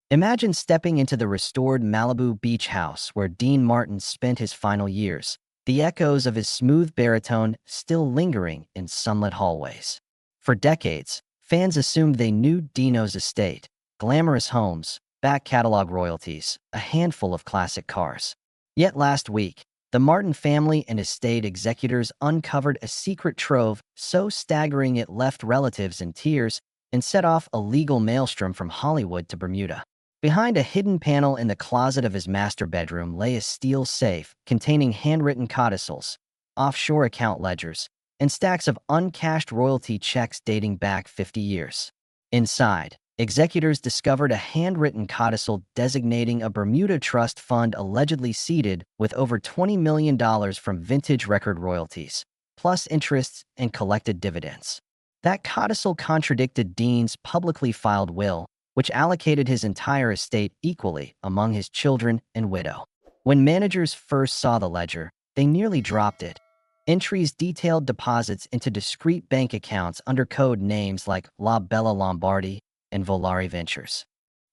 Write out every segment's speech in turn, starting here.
Imagine stepping into the restored Malibu beach house where Dean Martin spent his final years, the echoes of his smooth baritone still lingering in sunlit hallways. For decades, fans assumed they knew Dino's estate: glamorous homes, back catalog royalties, a handful of classic cars. Yet last week, the Martin family and estate executors uncovered a secret trove so staggering it left relatives in tears and set off a legal maelstrom from Hollywood to Bermuda. Behind a hidden panel in the closet of his master bedroom lay a steel safe containing handwritten codicils, offshore account ledgers, and stacks of uncashed royalty checks dating back 50 years. Inside, executors discovered a handwritten codicil designating a Bermuda trust fund allegedly seeded with over $20 million from vintage record royalties, plus interests and collected dividends. That codicil contradicted Dean's publicly filed will, which allocated his entire estate equally among his children and widow. When managers first saw the ledger, they nearly dropped it. Entries detailed deposits into discrete bank accounts under code names like La Bella Lombardi and Volare Ventures.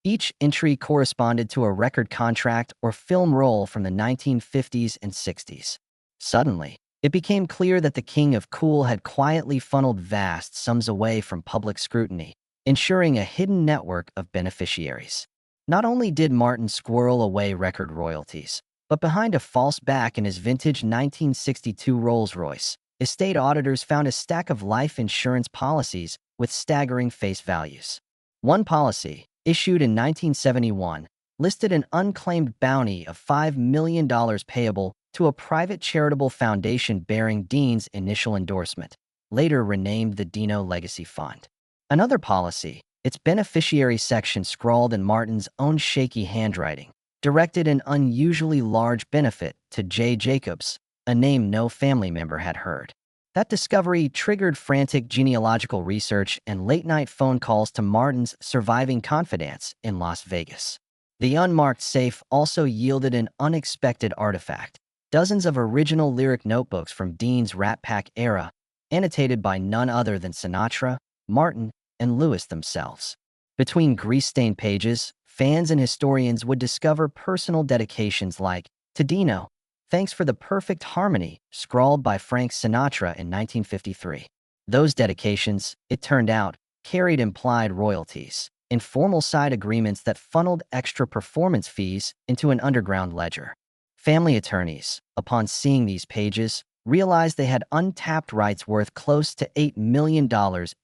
Each entry corresponded to a record contract or film role from the 1950s and 60s. Suddenly, it became clear that the King of Cool had quietly funneled vast sums away from public scrutiny, ensuring a hidden network of beneficiaries. Not only did Martin squirrel away record royalties, but behind a false back in his vintage 1962 Rolls-Royce, estate auditors found a stack of life insurance policies with staggering face values. One policy, issued in 1971, listed an unclaimed bounty of $5 million payable to a private charitable foundation bearing Dean's initial endorsement, later renamed the Dino Legacy Fund. Another policy, its beneficiary section scrawled in Martin's own shaky handwriting, directed an unusually large benefit to J. Jacobs, a name no family member had heard. That discovery triggered frantic genealogical research and late-night phone calls to Martin's surviving confidants in Las Vegas. The unmarked safe also yielded an unexpected artifact: dozens of original lyric notebooks from Dean's Rat Pack era, annotated by none other than Sinatra, Martin, and Lewis themselves. Between grease-stained pages, fans and historians would discover personal dedications like, "To Dino, thanks for the perfect harmony," scrawled by Frank Sinatra in 1953. Those dedications, it turned out, carried implied royalties, informal side agreements that funneled extra performance fees into an underground ledger. Family attorneys, upon seeing these pages, realized they had untapped rights worth close to $8 million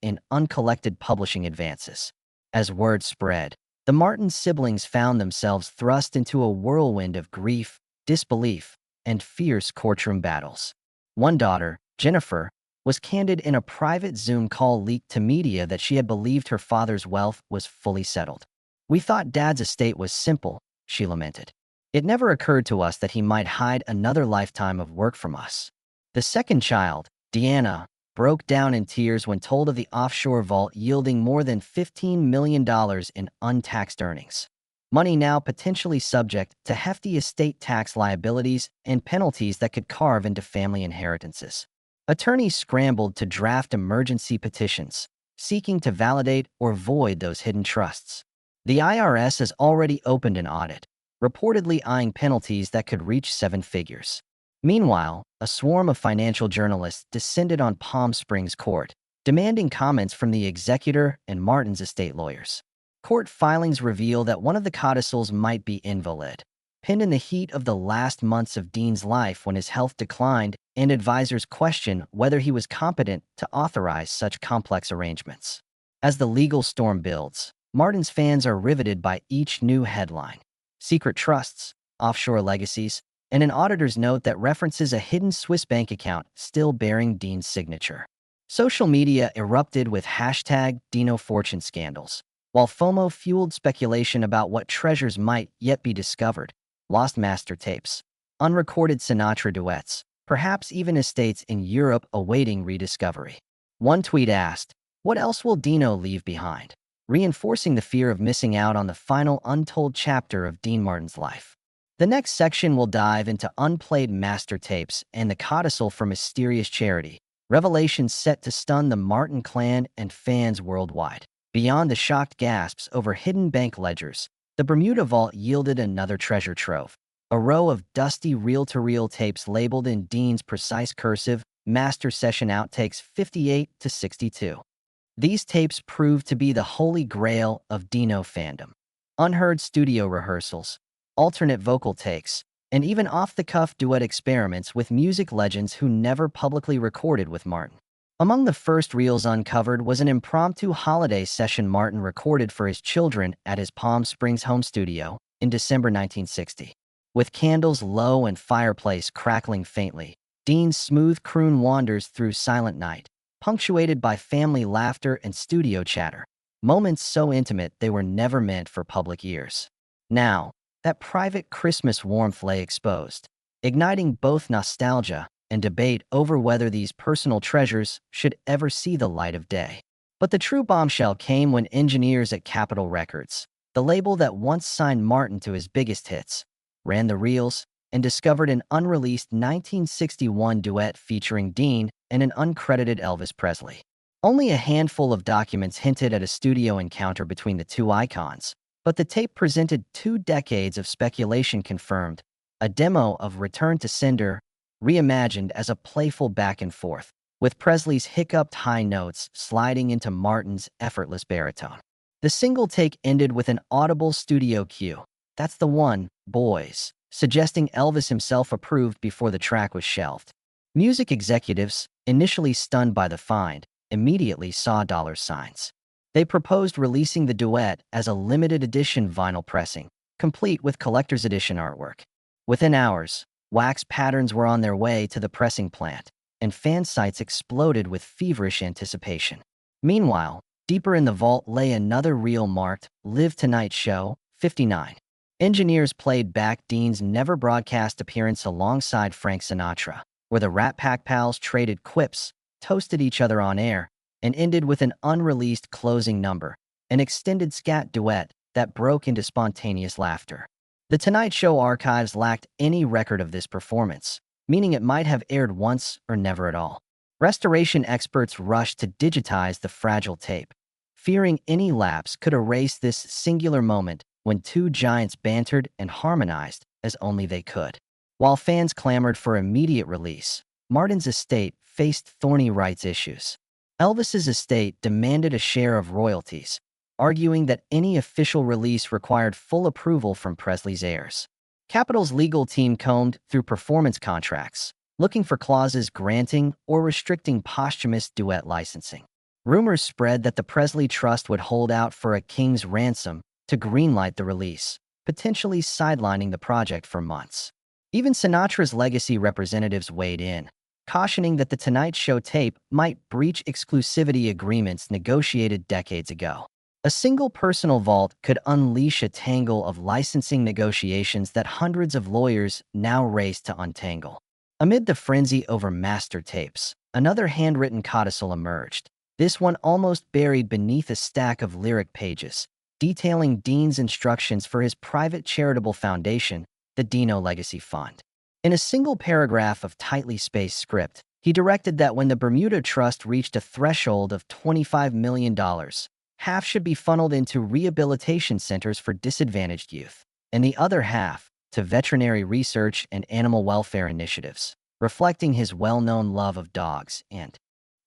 in uncollected publishing advances. As word spread, the Martin siblings found themselves thrust into a whirlwind of grief, disbelief, and fierce courtroom battles. One daughter, Jennifer, was candid in a private Zoom call leaked to media that she had believed her father's wealth was fully settled. "We thought Dad's estate was simple," she lamented. "It never occurred to us that he might hide another lifetime of work from us." The second child, Deanna, broke down in tears when told of the offshore vault yielding more than $15 million in untaxed earnings. Money now potentially subject to hefty estate tax liabilities and penalties that could carve into family inheritances. Attorneys scrambled to draft emergency petitions, seeking to validate or void those hidden trusts. The IRS has already opened an audit, reportedly eyeing penalties that could reach 7 figures. Meanwhile, a swarm of financial journalists descended on Palm Springs court, demanding comments from the executor and Martin's estate lawyers. Court filings reveal that one of the codicils might be invalid, pinned in the heat of the last months of Dean's life when his health declined and advisors questioned whether he was competent to authorize such complex arrangements. As the legal storm builds, Martin's fans are riveted by each new headline: secret trusts, offshore legacies, and an auditor's note that references a hidden Swiss bank account still bearing Dean's signature. Social media erupted with #DinoFortune scandals, while FOMO fueled speculation about what treasures might yet be discovered: lost master tapes, unrecorded Sinatra duets, perhaps even estates in Europe awaiting rediscovery. One tweet asked, "What else will Dino leave behind?" reinforcing the fear of missing out on the final untold chapter of Dean Martin's life. The next section will dive into unplayed master tapes and the codicil for mysterious charity, revelations set to stun the Martin clan and fans worldwide. Beyond the shocked gasps over hidden bank ledgers, The Bermuda Vault yielded another treasure trove, a row of dusty reel-to-reel tapes labeled in Dean's precise cursive, master session outtakes 58 to 62. These tapes proved to be the holy grail of Dino fandom. Unheard studio rehearsals, alternate vocal takes, and even off-the-cuff duet experiments with music legends who never publicly recorded with Martin. Among the first reels uncovered was an impromptu holiday session Martin recorded for his children at his Palm Springs home studio in December 1960. With candles low and fireplace crackling faintly, Dean's smooth croon wanders through silent night, punctuated by family laughter and studio chatter, moments so intimate they were never meant for public ears. Now, that private Christmas warmth lay exposed, igniting both nostalgia and debate over whether these personal treasures should ever see the light of day. But the true bombshell came when engineers at Capitol Records, the label that once signed Martin to his biggest hits, ran the reels and discovered an unreleased 1961 duet featuring Dean and an uncredited Elvis Presley. Only a handful of documents hinted at a studio encounter between the two icons, but the tape presented 2 decades of speculation confirmed, a demo of Return to Sender, reimagined as a playful back and forth, with Presley's hiccuped high notes sliding into Martin's effortless baritone. The single take ended with an audible studio cue. "That's the one, boys," suggesting Elvis himself approved before the track was shelved. Music executives, initially stunned by the find, immediately saw dollar signs. They proposed releasing the duet as a limited edition vinyl pressing, complete with collector's edition artwork. Within hours, wax patterns were on their way to the pressing plant, and fan sites exploded with feverish anticipation. Meanwhile, deeper in the vault lay another reel marked Live Tonight Show 59. Engineers played back Dean's never-broadcast appearance alongside Frank Sinatra, where the Rat Pack pals traded quips, toasted each other on air, and ended with an unreleased closing number, an extended scat duet that broke into spontaneous laughter. The Tonight Show archives lacked any record of this performance, meaning it might have aired once or never at all. Restoration experts rushed to digitize the fragile tape, fearing any lapse could erase this singular moment when two giants bantered and harmonized as only they could. While fans clamored for immediate release, Martin's estate faced thorny rights issues. Elvis's estate demanded a share of royalties, arguing that any official release required full approval from Presley's heirs. Capitol's legal team combed through performance contracts, looking for clauses granting or restricting posthumous duet licensing. Rumors spread that the Presley Trust would hold out for a king's ransom to greenlight the release, potentially sidelining the project for months. Even Sinatra's legacy representatives weighed in, cautioning that the Tonight Show tape might breach exclusivity agreements negotiated decades ago. A single personal vault could unleash a tangle of licensing negotiations that hundreds of lawyers now race to untangle. Amid the frenzy over master tapes, another handwritten codicil emerged, this one almost buried beneath a stack of lyric pages, detailing Dean's instructions for his private charitable foundation, the Dino Legacy Fund. In a single paragraph of tightly spaced script, he directed that when the Bermuda Trust reached a threshold of $25 million, half should be funneled into rehabilitation centers for disadvantaged youth, and the other half to veterinary research and animal welfare initiatives, reflecting his well-known love of dogs and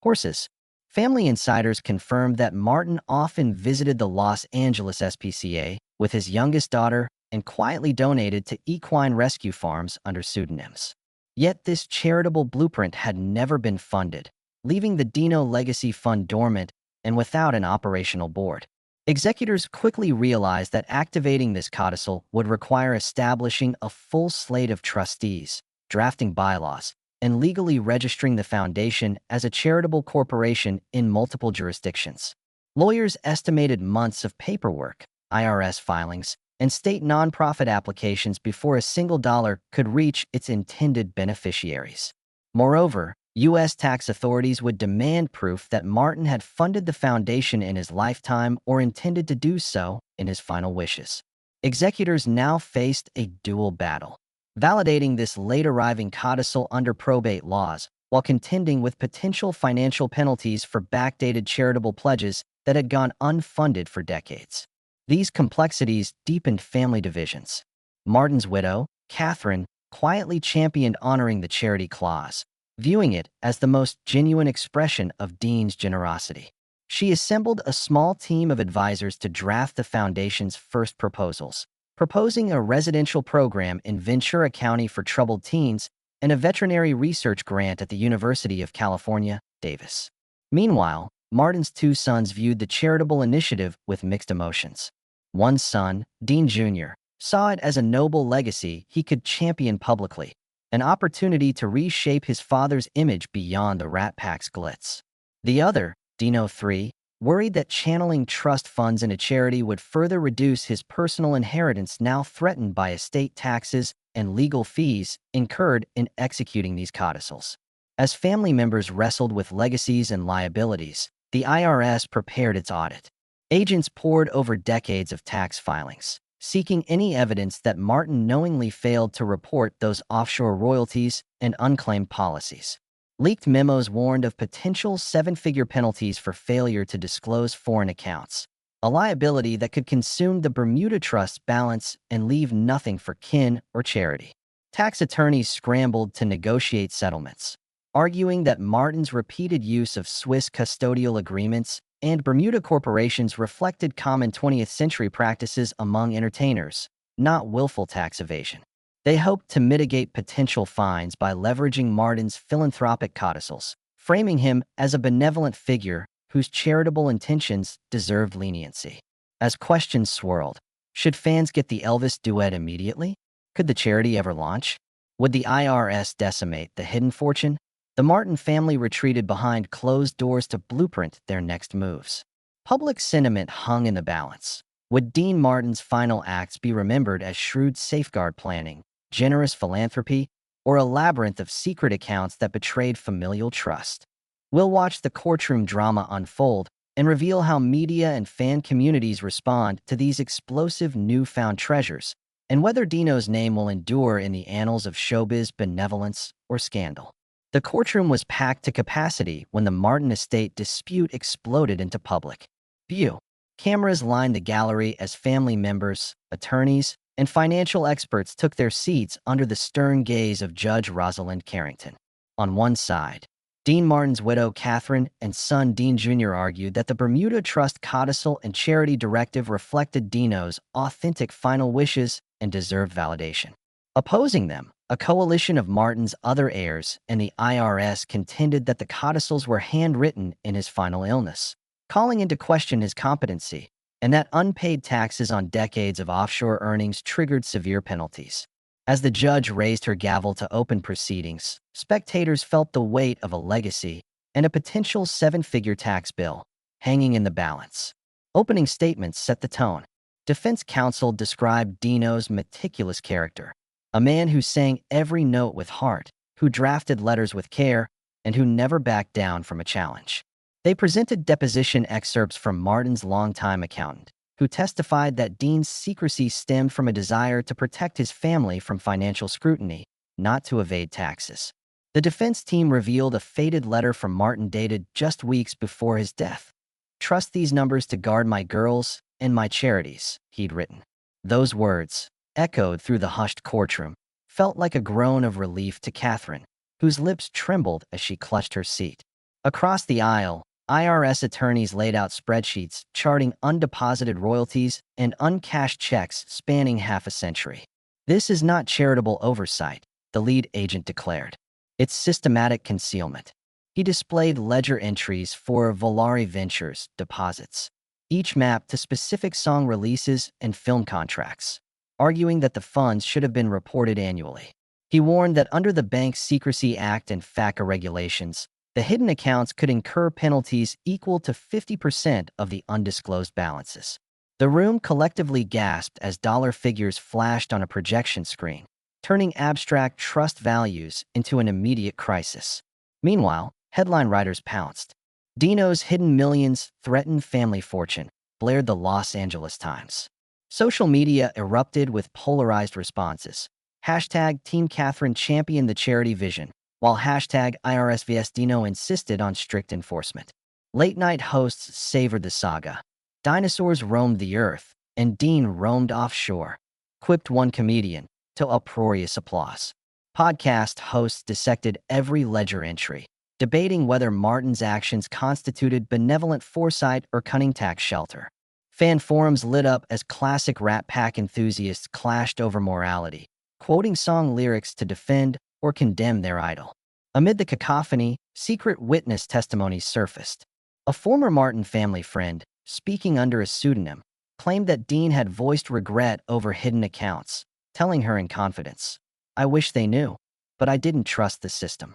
horses. Family insiders confirmed that Martin often visited the Los Angeles SPCA with his youngest daughter and quietly donated to equine rescue farms under pseudonyms. Yet this charitable blueprint had never been funded, leaving the Dino Legacy Fund dormant and without an operational board. Executors quickly realized that activating this codicil would require establishing a full slate of trustees, drafting bylaws, and legally registering the foundation as a charitable corporation in multiple jurisdictions. Lawyers estimated months of paperwork, IRS filings, and state nonprofit applications before a single dollar could reach its intended beneficiaries. Moreover, U.S. tax authorities would demand proof that Martin had funded the foundation in his lifetime or intended to do so in his final wishes. Executors now faced a dual battle, validating this late-arriving codicil under probate laws while contending with potential financial penalties for backdated charitable pledges that had gone unfunded for decades. These complexities deepened family divisions. Martin's widow, Catherine, quietly championed honoring the charity clause, viewing it as the most genuine expression of Dean's generosity. She assembled a small team of advisors to draft the foundation's first proposals, proposing a residential program in Ventura County for troubled teens and a veterinary research grant at the University of California, Davis. Meanwhile, Martin's two sons viewed the charitable initiative with mixed emotions. One son, Dean Jr., saw it as a noble legacy he could champion publicly, an opportunity to reshape his father's image beyond the Rat Pack's glitz. The other, Dino III, worried that channeling trust funds into charity would further reduce his personal inheritance now threatened by estate taxes and legal fees incurred in executing these codicils. As family members wrestled with legacies and liabilities, the IRS prepared its audit. Agents pored over decades of tax filings, seeking any evidence that Martin knowingly failed to report those offshore royalties and unclaimed policies. Leaked memos warned of potential seven-figure penalties for failure to disclose foreign accounts, a liability that could consume the Bermuda Trust's balance and leave nothing for kin or charity. Tax attorneys scrambled to negotiate settlements, arguing that Martin's repeated use of Swiss custodial agreements and Bermuda corporations reflected common 20th century practices among entertainers, not willful tax evasion. They hoped to mitigate potential fines by leveraging Martin's philanthropic codicils, framing him as a benevolent figure whose charitable intentions deserved leniency. As questions swirled, should fans get the Elvis duet immediately? Could the charity ever launch? Would the IRS decimate the hidden fortune? The Martin family retreated behind closed doors to blueprint their next moves. Public sentiment hung in the balance. Would Dean Martin's final acts be remembered as shrewd safeguard planning, generous philanthropy, or a labyrinth of secret accounts that betrayed familial trust? We'll watch the courtroom drama unfold and reveal how media and fan communities respond to these explosive newfound treasures, and whether Dino's name will endure in the annals of showbiz benevolence or scandal. The courtroom was packed to capacity when the Martin estate dispute exploded into public view. Cameras lined the gallery as family members, attorneys, and financial experts took their seats under the stern gaze of Judge Rosalind Carrington. On one side, Dean Martin's widow Catherine and son Dean Jr. argued that the Bermuda Trust codicil and charity directive reflected Dino's authentic final wishes and deserved validation. Opposing them, a coalition of Martin's other heirs and the IRS contended that the codicils were handwritten in his final illness, calling into question his competency, and that unpaid taxes on decades of offshore earnings triggered severe penalties. As the judge raised her gavel to open proceedings, spectators felt the weight of a legacy and a potential seven-figure tax bill hanging in the balance. Opening statements set the tone. Defense counsel described Dino's meticulous character, a man who sang every note with heart, who drafted letters with care, and who never backed down from a challenge. They presented deposition excerpts from Martin's longtime accountant, who testified that Dean's secrecy stemmed from a desire to protect his family from financial scrutiny, not to evade taxes. The defense team revealed a faded letter from Martin dated just weeks before his death. "Trust these numbers to guard my girls and my charities," he'd written. Those words, echoed through the hushed courtroom, felt like a groan of relief to Catherine, whose lips trembled as she clutched her seat. Across the aisle, IRS attorneys laid out spreadsheets charting undeposited royalties and uncashed checks spanning half a century. "This is not charitable oversight," the lead agent declared. "It's systematic concealment." He displayed ledger entries for Volare Ventures deposits, each mapped to specific song releases and film contracts, arguing that the funds should have been reported annually. He warned that under the Bank Secrecy Act and FACA regulations, the hidden accounts could incur penalties equal to 50% of the undisclosed balances. The room collectively gasped as dollar figures flashed on a projection screen, turning abstract trust values into an immediate crisis. Meanwhile, headline writers pounced. "Dino's hidden millions threaten family fortune," blared the Los Angeles Times. Social media erupted with polarized responses. Hashtag Team Catherine championed the charity vision, while hashtag IRS vs Dino insisted on strict enforcement. Late-night hosts savored the saga. Dinosaurs roamed the earth, and Dean roamed offshore, quipped one comedian, to uproarious applause. Podcast hosts dissected every ledger entry, debating whether Martin's actions constituted benevolent foresight or cunning tax shelter. Fan forums lit up as classic Rat Pack enthusiasts clashed over morality, quoting song lyrics to defend or condemn their idol. Amid the cacophony, secret witness testimonies surfaced. A former Martin family friend, speaking under a pseudonym, claimed that Dean had voiced regret over hidden accounts, telling her in confidence, "I wish they knew, but I didn't trust the system."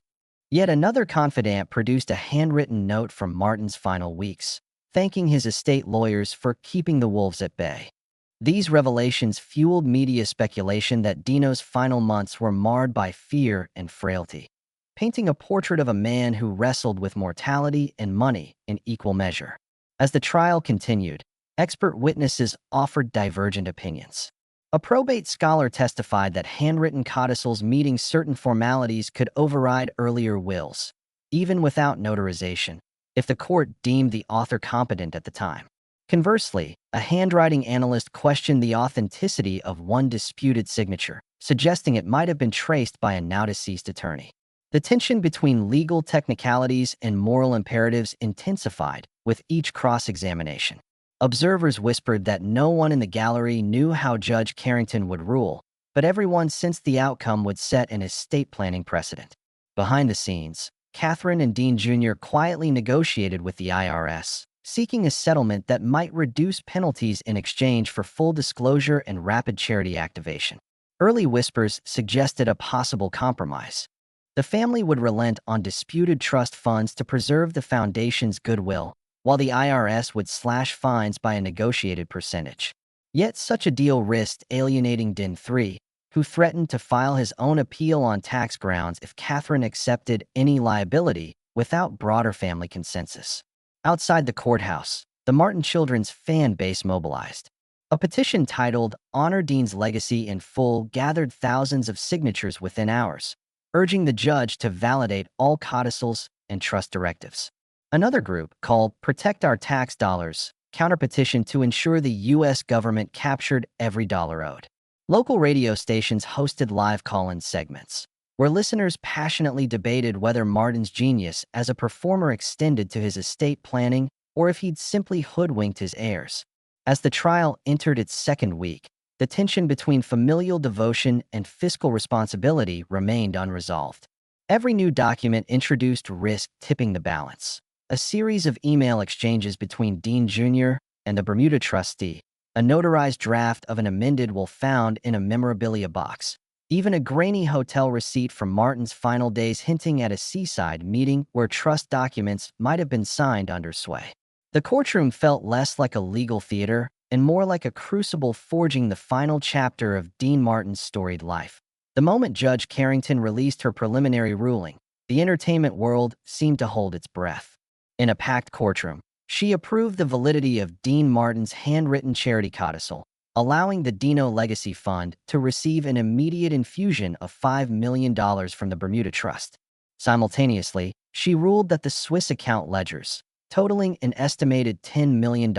Yet another confidant produced a handwritten note from Martin's final weeks, thanking his estate lawyers for keeping the wolves at bay. These revelations fueled media speculation that Dino's final months were marred by fear and frailty, painting a portrait of a man who wrestled with mortality and money in equal measure. As the trial continued, expert witnesses offered divergent opinions. A probate scholar testified that handwritten codicils meeting certain formalities could override earlier wills, even without notarization, if the court deemed the author competent at the time. Conversely, a handwriting analyst questioned the authenticity of one disputed signature, suggesting it might have been traced by a now-deceased attorney. The tension between legal technicalities and moral imperatives intensified with each cross-examination. Observers whispered that no one in the gallery knew how Judge Carrington would rule, but everyone sensed the outcome would set an estate planning precedent. Behind the scenes, Catherine and Dean Jr. quietly negotiated with the IRS, seeking a settlement that might reduce penalties in exchange for full disclosure and rapid charity activation. Early whispers suggested a possible compromise. The family would relent on disputed trust funds to preserve the foundation's goodwill, while the IRS would slash fines by a negotiated percentage. Yet such a deal risked alienating Din III, who threatened to file his own appeal on tax grounds if Catherine accepted any liability without broader family consensus. Outside the courthouse, the Martin children's fan base mobilized. A petition titled "Honor Dean's Legacy in Full" gathered thousands of signatures within hours, urging the judge to validate all codicils and trust directives. Another group, called Protect Our Tax Dollars, counterpetitioned to ensure the U.S. government captured every dollar owed. Local radio stations hosted live call-in segments, where listeners passionately debated whether Martin's genius as a performer extended to his estate planning or if he'd simply hoodwinked his heirs. As the trial entered its second week, the tension between familial devotion and fiscal responsibility remained unresolved. Every new document introduced risk tipping the balance. A series of email exchanges between Dean Jr. and the Bermuda trustee, a notarized draft of an amended will found in a memorabilia box, even a grainy hotel receipt from Martin's final days hinting at a seaside meeting where trust documents might have been signed under sway. The courtroom felt less like a legal theater and more like a crucible forging the final chapter of Dean Martin's storied life. The moment Judge Carrington released her preliminary ruling, the entertainment world seemed to hold its breath. In a packed courtroom, she approved the validity of Dean Martin's handwritten charity codicil, allowing the Dino Legacy Fund to receive an immediate infusion of $5 million from the Bermuda Trust. Simultaneously, she ruled that the Swiss account ledgers, totaling an estimated $10 million,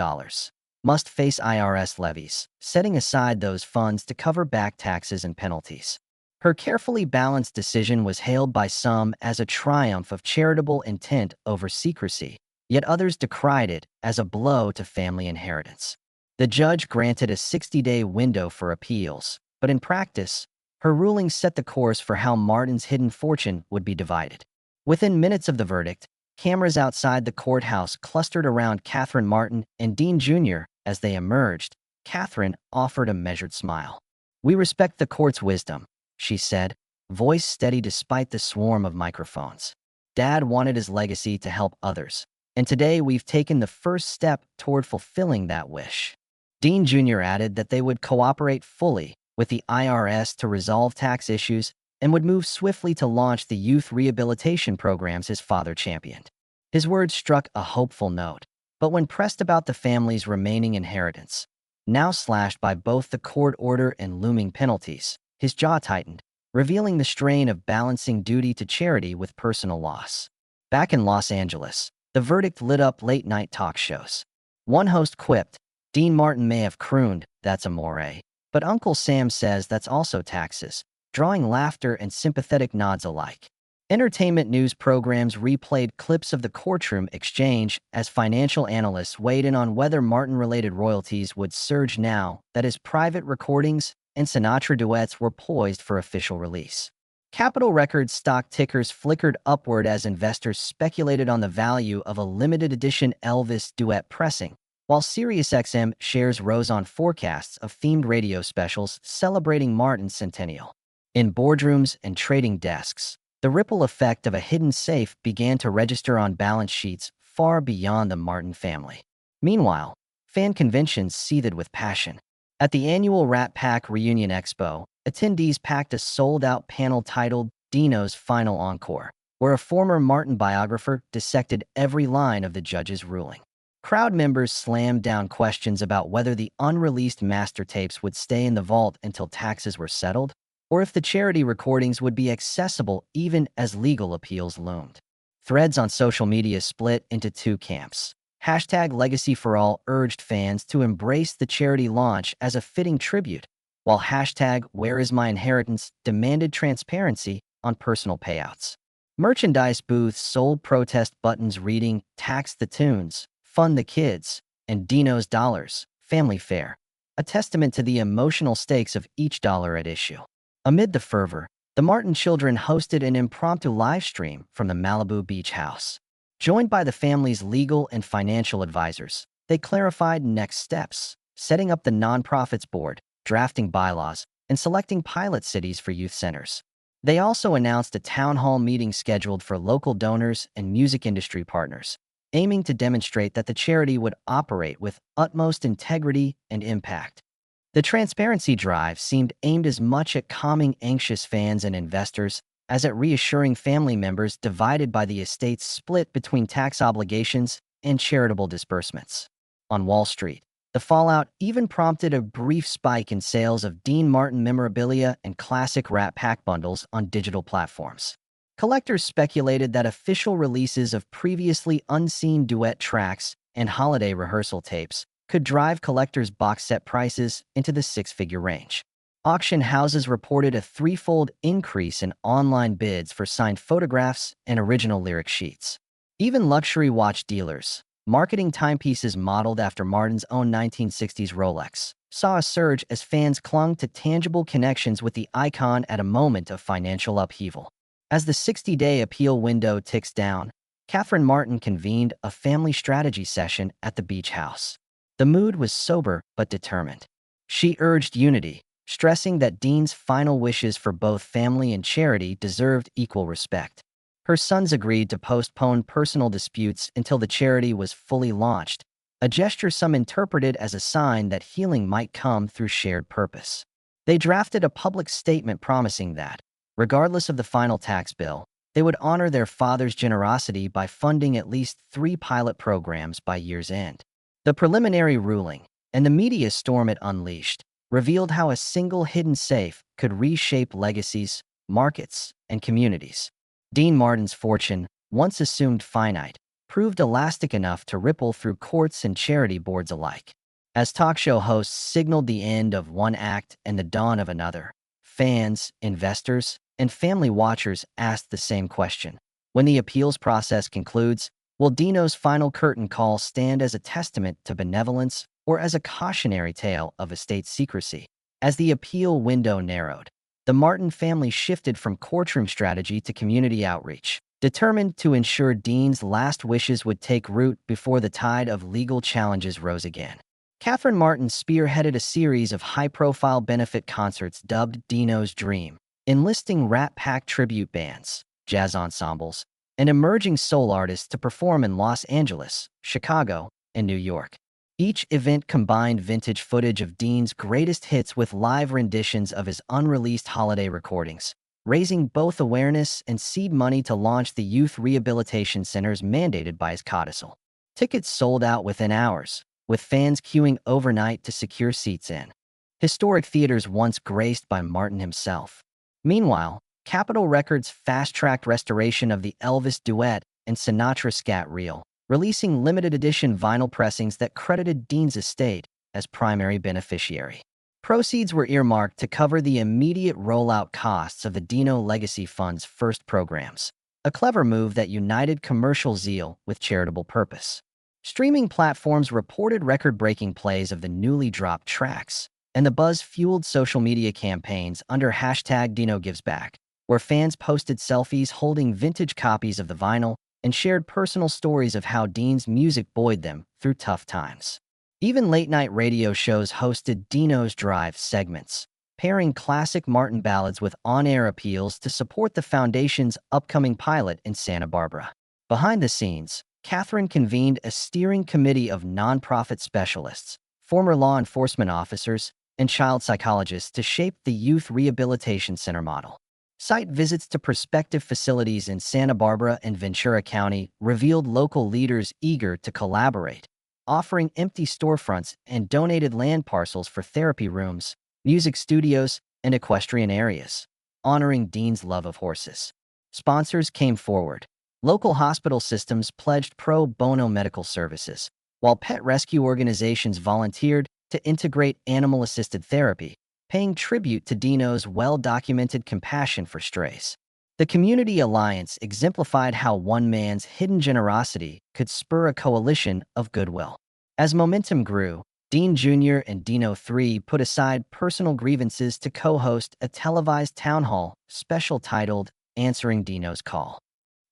must face IRS levies, setting aside those funds to cover back taxes and penalties. Her carefully balanced decision was hailed by some as a triumph of charitable intent over secrecy, yet others decried it as a blow to family inheritance. The judge granted a 60-day window for appeals, but in practice, her ruling set the course for how Martin's hidden fortune would be divided. Within minutes of the verdict, cameras outside the courthouse clustered around Catherine Martin and Dean Jr. As they emerged, Catherine offered a measured smile. "We respect the court's wisdom," she said, voice steady despite the swarm of microphones. "Dad wanted his legacy to help others, and today we've taken the first step toward fulfilling that wish." Dean Jr. added that they would cooperate fully with the IRS to resolve tax issues and would move swiftly to launch the youth rehabilitation programs his father championed. His words struck a hopeful note, but when pressed about the family's remaining inheritance, now slashed by both the court order and looming penalties, his jaw tightened, revealing the strain of balancing duty to charity with personal loss. Back in Los Angeles, the verdict lit up late-night talk shows. One host quipped, Dean Martin may have crooned, "That's amore," but Uncle Sam says that's also taxes, drawing laughter and sympathetic nods alike. Entertainment news programs replayed clips of the courtroom exchange as financial analysts weighed in on whether Martin-related royalties would surge now that his private recordings and Sinatra duets were poised for official release. Capitol Records stock tickers flickered upward as investors speculated on the value of a limited edition Elvis duet pressing, while SiriusXM shares rose on forecasts of themed radio specials celebrating Martin's centennial. In boardrooms and trading desks, the ripple effect of a hidden safe began to register on balance sheets far beyond the Martin family. Meanwhile, fan conventions seethed with passion. At the annual Rat Pack Reunion Expo, attendees packed a sold-out panel titled Dino's Final Encore, where a former Martin biographer dissected every line of the judge's ruling. Crowd members slammed down questions about whether the unreleased master tapes would stay in the vault until taxes were settled, or if the charity recordings would be accessible even as legal appeals loomed. Threads on social media split into two camps. #LegacyForAll urged fans to embrace the charity launch as a fitting tribute, while #WhereIsMyInheritance demanded transparency on personal payouts. Merchandise booths sold protest buttons reading "Tax the Tunes, Fund the Kids," and "Dino's Dollars, Family Fare," a testament to the emotional stakes of each dollar at issue. Amid the fervor, the Martin children hosted an impromptu live stream from the Malibu beach house. Joined by the family's legal and financial advisors, they clarified next steps, setting up the nonprofits board, drafting bylaws, and selecting pilot cities for youth centers. They also announced a town hall meeting scheduled for local donors and music industry partners, aiming to demonstrate that the charity would operate with utmost integrity and impact. The transparency drive seemed aimed as much at calming anxious fans and investors as at reassuring family members divided by the estate's split between tax obligations and charitable disbursements. On Wall Street, the fallout even prompted a brief spike in sales of Dean Martin memorabilia and classic Rat Pack bundles on digital platforms. Collectors speculated that official releases of previously unseen duet tracks and holiday rehearsal tapes could drive collectors' box set prices into the six-figure range. Auction houses reported a threefold increase in online bids for signed photographs and original lyric sheets. Even luxury watch dealers, marketing timepieces modeled after Martin's own 1960s Rolex, saw a surge as fans clung to tangible connections with the icon at a moment of financial upheaval. As the 60-day appeal window ticks down, Catherine Martin convened a family strategy session at the beach house. The mood was sober but determined. She urged unity, stressing that Dean's final wishes for both family and charity deserved equal respect. Her sons agreed to postpone personal disputes until the charity was fully launched, a gesture some interpreted as a sign that healing might come through shared purpose. They drafted a public statement promising that, regardless of the final tax bill, they would honor their father's generosity by funding at least 3 pilot programs by year's end. The preliminary ruling, and the media storm it unleashed, revealed how a single hidden safe could reshape legacies, markets, and communities. Dean Martin's fortune, once assumed finite, proved elastic enough to ripple through courts and charity boards alike. As talk show hosts signaled the end of one act and the dawn of another, fans, investors, and family watchers asked the same question. When the appeals process concludes, will Dino's final curtain call stand as a testament to benevolence or as a cautionary tale of estate secrecy? As the appeal window narrowed, the Martin family shifted from courtroom strategy to community outreach, determined to ensure Dean's last wishes would take root before the tide of legal challenges rose again. Catherine Martin spearheaded a series of high-profile benefit concerts dubbed Dino's Dream, enlisting Rat Pack tribute bands, jazz ensembles, and emerging soul artists to perform in Los Angeles, Chicago, and New York. Each event combined vintage footage of Dean's greatest hits with live renditions of his unreleased holiday recordings, raising both awareness and seed money to launch the youth rehabilitation centers mandated by his codicil. Tickets sold out within hours, with fans queuing overnight to secure seats in historic theaters once graced by Martin himself. Meanwhile, Capitol Records fast-tracked restoration of the Elvis duet and Sinatra scat reel, releasing limited edition vinyl pressings that credited Dean's estate as primary beneficiary. Proceeds were earmarked to cover the immediate rollout costs of the Dino Legacy Fund's first programs, a clever move that united commercial zeal with charitable purpose. Streaming platforms reported record-breaking plays of the newly dropped tracks, and the buzz fueled social media campaigns under hashtag #DinoGivesBack, where fans posted selfies holding vintage copies of the vinyl and shared personal stories of how Dean's music buoyed them through tough times. Even late-night radio shows hosted Dino's Drive segments, pairing classic Martin ballads with on-air appeals to support the Foundation's upcoming pilot in Santa Barbara. Behind the scenes, Catherine convened a steering committee of nonprofit specialists, former law enforcement officers, and child psychologists to shape the Youth Rehabilitation Center model. Site visits to prospective facilities in Santa Barbara and Ventura County revealed local leaders eager to collaborate, offering empty storefronts and donated land parcels for therapy rooms, music studios, and equestrian areas, honoring Dean's love of horses. Sponsors came forward. Local hospital systems pledged pro bono medical services, while pet rescue organizations volunteered to integrate animal-assisted therapy, paying tribute to Dino's well-documented compassion for strays. The Community Alliance exemplified how one man's hidden generosity could spur a coalition of goodwill. As momentum grew, Dean Jr. and Dino 3 put aside personal grievances to co-host a televised town hall special titled Answering Dino's Call.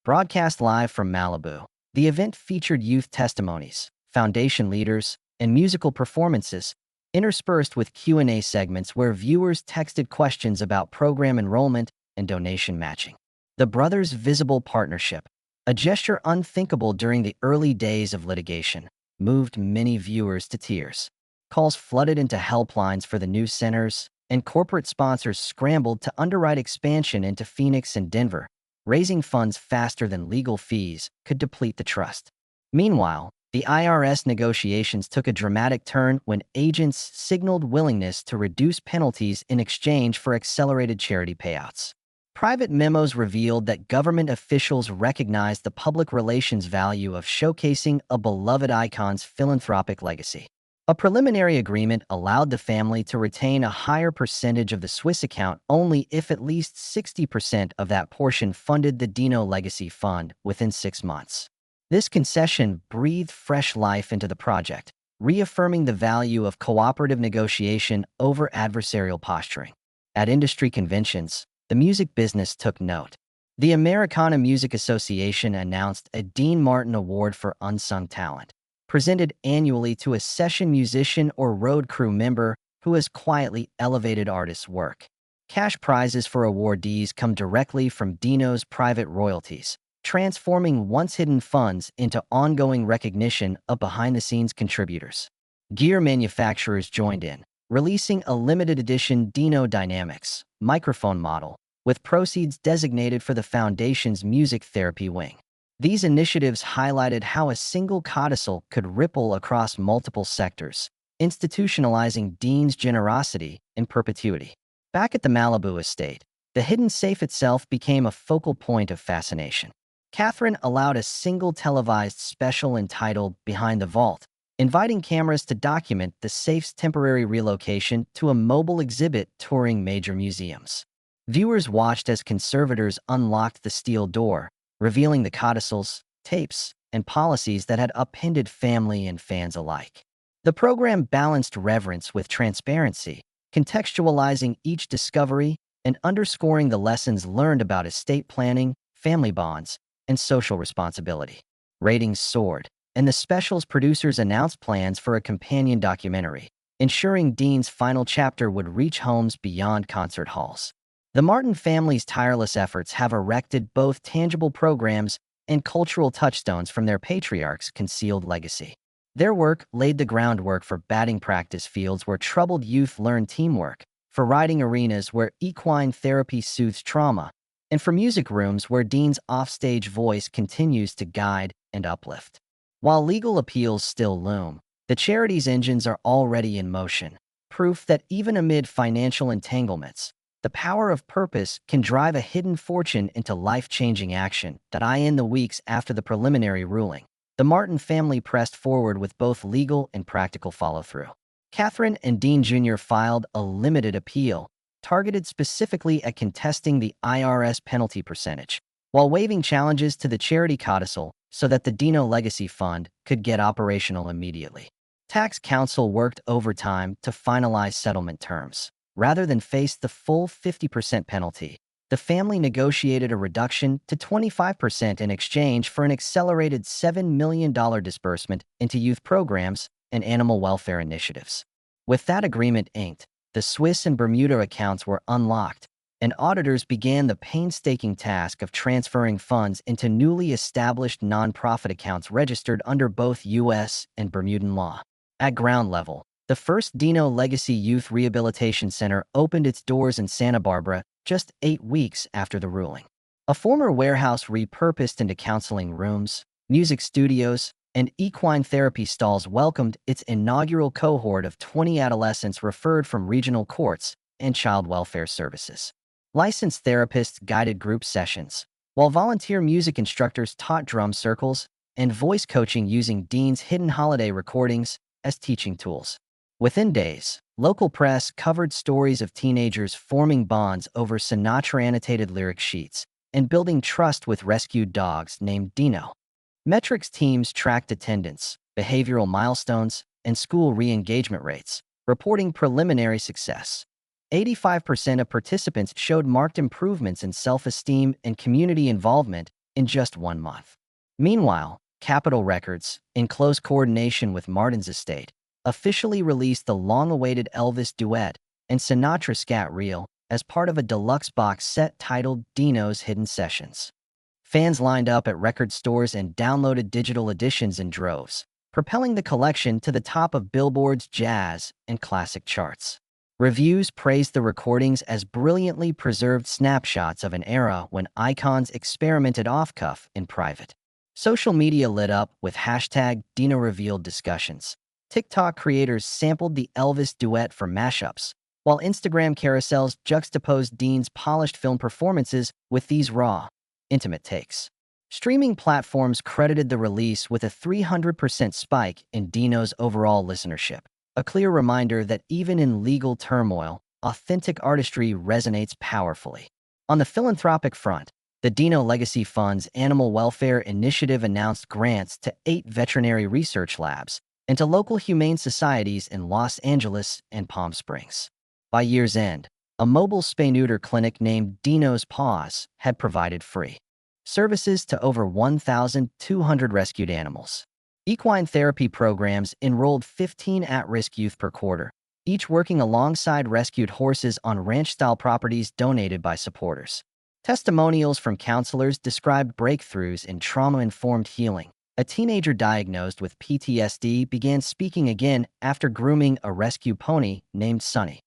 Broadcast live from Malibu, the event featured youth testimonies, foundation leaders, and musical performances, interspersed with Q&A segments where viewers texted questions about program enrollment and donation matching. The brothers' visible partnership, a gesture unthinkable during the early days of litigation, moved many viewers to tears. Calls flooded into helplines for the new centers, and corporate sponsors scrambled to underwrite expansion into Phoenix and Denver. Raising funds faster than legal fees could deplete the trust. Meanwhile, the IRS negotiations took a dramatic turn when agents signaled willingness to reduce penalties in exchange for accelerated charity payouts. Private memos revealed that government officials recognized the public relations value of showcasing a beloved icon's philanthropic legacy. A preliminary agreement allowed the family to retain a higher percentage of the Swiss account only if at least 60% of that portion funded the Dino Legacy Fund within 6 months. This concession breathed fresh life into the project, reaffirming the value of cooperative negotiation over adversarial posturing. At industry conventions, the music business took note. The Americana Music Association announced a Dean Martin Award for Unsung Talent, presented annually to a session musician or road crew member who has quietly elevated artists' work. Cash prizes for awardees come directly from Dino's private royalties, transforming once-hidden funds into ongoing recognition of behind-the-scenes contributors. Gear manufacturers joined in, releasing a limited-edition Dino Dynamics microphone model, with proceeds designated for the Foundation's music therapy wing. These initiatives highlighted how a single codicil could ripple across multiple sectors, institutionalizing Dean's generosity in perpetuity. Back at the Malibu estate, the hidden safe itself became a focal point of fascination. Catherine allowed a single televised special entitled Behind the Vault, inviting cameras to document the safe's temporary relocation to a mobile exhibit touring major museums. Viewers watched as conservators unlocked the steel door, revealing the codicils, tapes, and policies that had upended family and fans alike. The program balanced reverence with transparency, contextualizing each discovery and underscoring the lessons learned about estate planning, family bonds, and social responsibility. Ratings soared, and the special's producers announced plans for a companion documentary, ensuring Dean's final chapter would reach homes beyond concert halls. The Martin family's tireless efforts have erected both tangible programs and cultural touchstones from their patriarch's concealed legacy. Their work laid the groundwork for batting practice fields where troubled youth learn teamwork, for riding arenas where equine therapy soothes trauma, and for music rooms where Dean's offstage voice continues to guide and uplift. While legal appeals still loom, the charity's engines are already in motion, proof that even amid financial entanglements, the power of purpose can drive a hidden fortune into life-changing action. In the weeks after the preliminary ruling, the Martin family pressed forward with both legal and practical follow-through. Catherine and Dean Jr. filed a limited appeal, targeted specifically at contesting the IRS penalty percentage, while waiving challenges to the charity codicil so that the Dino Legacy Fund could get operational immediately. Tax counsel worked overtime to finalize settlement terms. Rather than face the full 50% penalty, the family negotiated a reduction to 25% in exchange for an accelerated $7 million disbursement into youth programs and animal welfare initiatives. With that agreement inked, the Swiss and Bermuda accounts were unlocked, and auditors began the painstaking task of transferring funds into newly established nonprofit accounts registered under both U.S. and Bermudan law. At ground level, the first Dino Legacy Youth Rehabilitation Center opened its doors in Santa Barbara just 8 weeks after the ruling. A former warehouse repurposed into counseling rooms, music studios, and equine therapy stalls welcomed its inaugural cohort of 20 adolescents referred from regional courts and child welfare services. Licensed therapists guided group sessions, while volunteer music instructors taught drum circles and voice coaching using Dean's hidden holiday recordings as teaching tools. Within days, local press covered stories of teenagers forming bonds over Sinatra-annotated lyric sheets and building trust with rescued dogs named Dino. Metrics teams tracked attendance, behavioral milestones, and school re-engagement rates, reporting preliminary success. 85% of participants showed marked improvements in self-esteem and community involvement in just 1 month. Meanwhile, Capitol Records, in close coordination with Martin's estate, officially released the long-awaited Elvis duet and Sinatra scat reel as part of a deluxe box set titled Dino's Hidden Sessions. Fans lined up at record stores and downloaded digital editions in droves, propelling the collection to the top of Billboard's jazz and classic charts. Reviews praised the recordings as brilliantly preserved snapshots of an era when icons experimented off-cuff in private. Social media lit up with hashtag #DinoRevealed discussions. TikTok creators sampled the Elvis duet for mashups, while Instagram carousels juxtaposed Dean's polished film performances with these raw, intimate takes. Streaming platforms credited the release with a 300% spike in Dino's overall listenership, a clear reminder that even in legal turmoil, authentic artistry resonates powerfully. On the philanthropic front, the Dino Legacy Fund's Animal Welfare Initiative announced grants to 8 veterinary research labs and to local humane societies in Los Angeles and Palm Springs. By year's end, a mobile spay-neuter clinic named Dino's Paws had provided free services to over 1,200 rescued animals. Equine therapy programs enrolled 15 at-risk youth per quarter, each working alongside rescued horses on ranch-style properties donated by supporters. Testimonials from counselors described breakthroughs in trauma-informed healing. A teenager diagnosed with PTSD began speaking again after grooming a rescue pony named Sunny.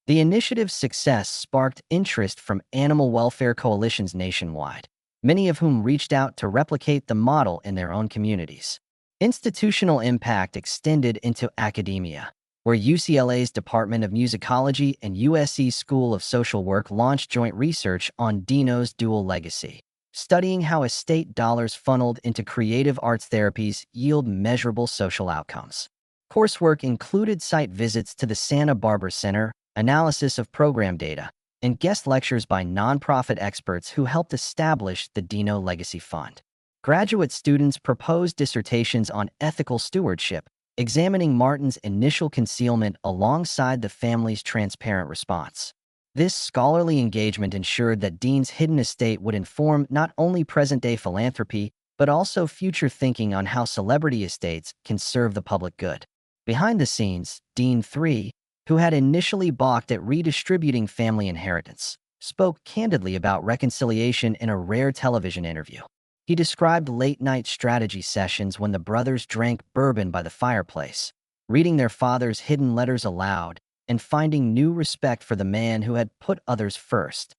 The initiative's success sparked interest from animal welfare coalitions nationwide, many of whom reached out to replicate the model in their own communities. Institutional impact extended into academia, where UCLA's Department of Musicology and USC's School of Social Work launched joint research on Dino's dual legacy, studying how estate dollars funneled into creative arts therapies yield measurable social outcomes. Coursework included site visits to the Santa Barbara Center, analysis of program data, and guest lectures by nonprofit experts who helped establish the Dino Legacy Fund. Graduate students proposed dissertations on ethical stewardship, examining Martin's initial concealment alongside the family's transparent response. This scholarly engagement ensured that Dean's hidden estate would inform not only present-day philanthropy, but also future thinking on how celebrity estates can serve the public good. Behind the scenes, Dean III, who had initially balked at redistributing family inheritance, spoke candidly about reconciliation in a rare television interview. He described late-night strategy sessions when the brothers drank bourbon by the fireplace, reading their father's hidden letters aloud, and finding new respect for the man who had put others first.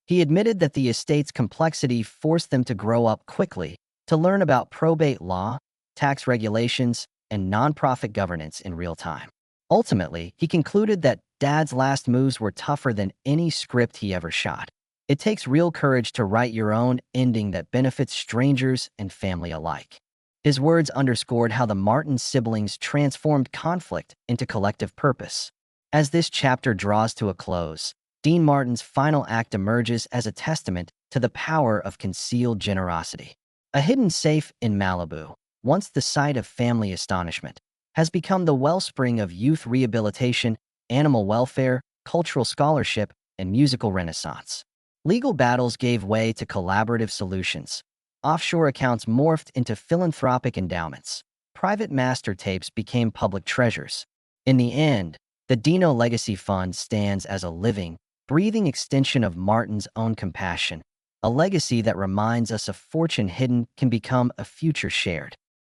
He admitted that the estate's complexity forced them to grow up quickly, to learn about probate law, tax regulations, and nonprofit governance in real time. Ultimately, he concluded that Dad's last moves were tougher than any script he ever shot. It takes real courage to write your own ending that benefits strangers and family alike. His words underscored how the Martin siblings transformed conflict into collective purpose. As this chapter draws to a close, Dean Martin's final act emerges as a testament to the power of concealed generosity. A hidden safe in Malibu, once the site of family astonishment, has become the wellspring of youth rehabilitation, animal welfare, cultural scholarship, and musical renaissance. Legal battles gave way to collaborative solutions. Offshore accounts morphed into philanthropic endowments. Private master tapes became public treasures. In the end, the Dino Legacy Fund stands as a living, breathing extension of Martin's own compassion, a legacy that reminds us a fortune hidden can become a future shared.